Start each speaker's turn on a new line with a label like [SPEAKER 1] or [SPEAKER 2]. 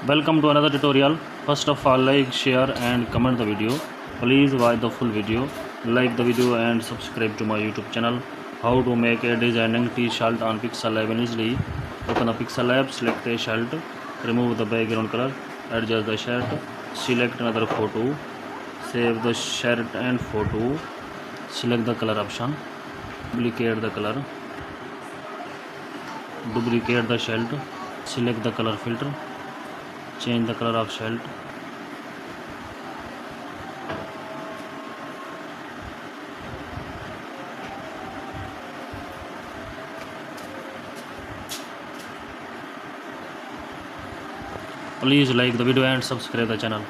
[SPEAKER 1] Welcome to another tutorial. First of all, like, share and comment the video. Please watch the full video, like the video and subscribe to my YouTube channel. How to make a designing t-shirt on Pixel Lab easily. Open the Pixel Lab, select a shirt, remove the background color, adjust the shirt, select another photo, save the shirt and photo, select the color option, duplicate the color, duplicate the shirt, select the color filter, change the color of shirt, please like the video and subscribe the channel.